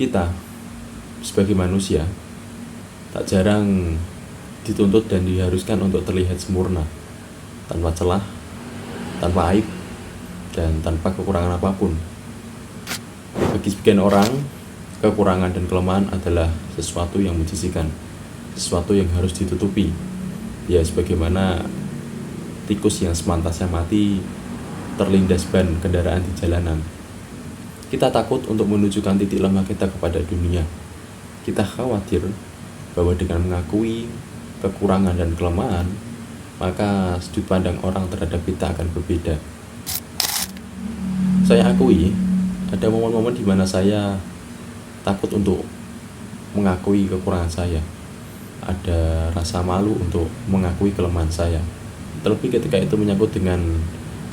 Kita sebagai manusia tak jarang dituntut dan diharuskan untuk terlihat sempurna, tanpa celah, tanpa aib, dan tanpa kekurangan apapun. Bagi sebagian orang, kekurangan dan kelemahan adalah sesuatu yang menjijikan, sesuatu yang harus ditutupi. Ya, sebagaimana tikus yang semantasnya mati terlindas ban kendaraan di jalanan. Kita takut untuk menunjukkan titik lemah kita kepada dunia. Kita khawatir bahwa dengan mengakui kekurangan dan kelemahan, maka sudut pandang orang terhadap kita akan berbeda. Saya akui, ada momen-momen di mana saya takut untuk mengakui kekurangan saya. Ada rasa malu untuk mengakui kelemahan saya. Terlebih ketika itu menyangkut dengan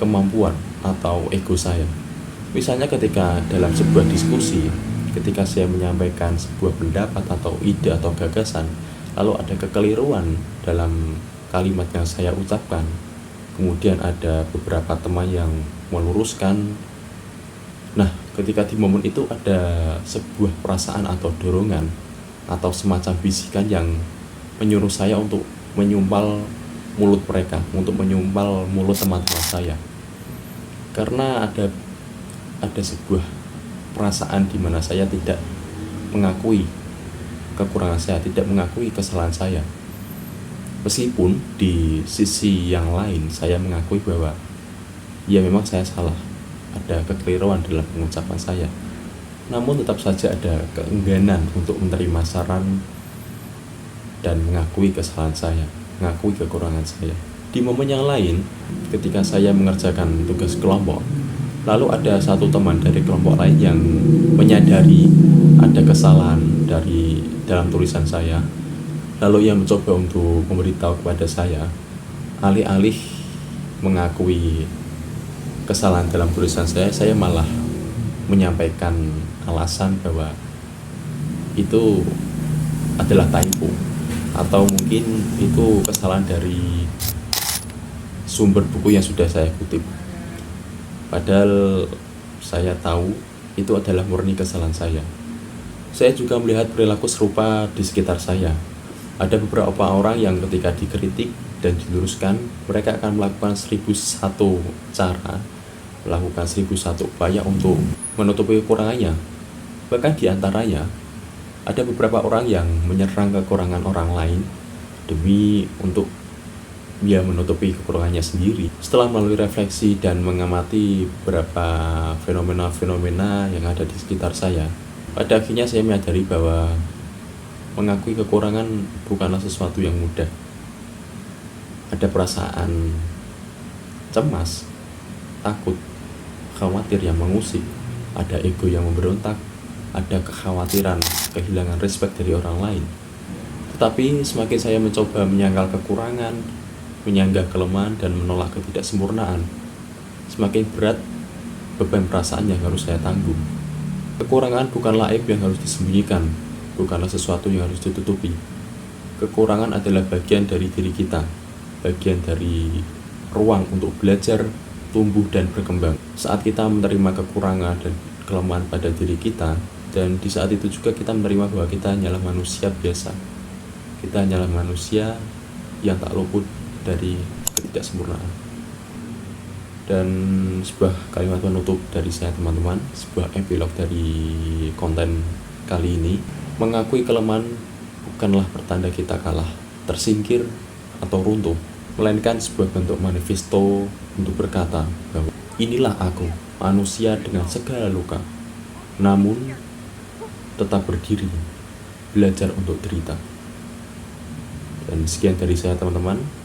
kemampuan atau ego saya. Misalnya ketika dalam sebuah diskusi, ketika saya menyampaikan sebuah pendapat atau ide atau gagasan, lalu ada kekeliruan dalam kalimat yang saya ucapkan, kemudian ada beberapa teman yang meluruskan. Nah, ketika di momen itu ada sebuah perasaan atau dorongan atau semacam bisikan yang menyuruh saya untuk menyumpal mulut mereka, untuk menyumpal mulut teman-teman saya. Karena ada sebuah perasaan di mana saya tidak mengakui kekurangan saya, tidak mengakui kesalahan saya. Meskipun di sisi yang lain saya mengakui bahwa ya memang saya salah, ada kekeliruan dalam pengucapan saya. Namun tetap saja ada keengganan untuk menerima saran dan mengakui kesalahan saya, mengakui kekurangan saya. Di momen yang lain, ketika saya mengerjakan tugas kelompok, lalu ada satu teman dari kelompok lain yang menyadari ada kesalahan dalam tulisan saya, lalu ia mencoba untuk memberitahu kepada saya, alih-alih mengakui kesalahan dalam tulisan saya malah menyampaikan alasan bahwa itu adalah typo, atau mungkin itu kesalahan dari sumber buku yang sudah saya kutip. Padahal saya tahu itu adalah murni kesalahan saya. Saya juga melihat perilaku serupa di sekitar saya. Ada beberapa orang yang ketika dikritik dan diluruskan, mereka akan melakukan 1001 cara, melakukan 1001 upaya untuk menutupi kekurangannya. Bahkan di antaranya, ada beberapa orang yang menyerang kekurangan orang lain demi untuk dia menutupi kekurangannya sendiri. Setelah melalui refleksi dan mengamati beberapa fenomena-fenomena yang ada di sekitar saya, pada akhirnya saya menyadari bahwa mengakui kekurangan bukanlah sesuatu yang mudah. Ada perasaan cemas, takut, khawatir yang mengusik, ada ego yang memberontak, ada kekhawatiran kehilangan respect dari orang lain. Tetapi semakin saya mencoba menyangkal kekurangan, menyanggah kelemahan, dan menolak ketidaksempurnaan, semakin berat beban perasaan yang harus saya tanggung. Kekurangan bukanlah aib yang harus disembunyikan, bukanlah sesuatu yang harus ditutupi. Kekurangan adalah bagian dari diri kita, bagian dari ruang untuk belajar, tumbuh, dan berkembang. Saat kita menerima kekurangan dan kelemahan pada diri kita, dan di saat itu juga kita menerima bahwa kita hanyalah manusia biasa, kita hanyalah manusia yang tak luput dari ketidaksempurnaan. Dan sebuah kalimat penutup dari saya, teman-teman, sebuah epilog dari konten kali ini, mengakui kelemahan bukanlah pertanda kita kalah, tersingkir, atau runtuh, melainkan sebuah bentuk manifesto untuk berkata bahwa inilah aku, manusia dengan segala luka, namun tetap berdiri, belajar untuk derita. Dan sekian dari saya, teman-teman.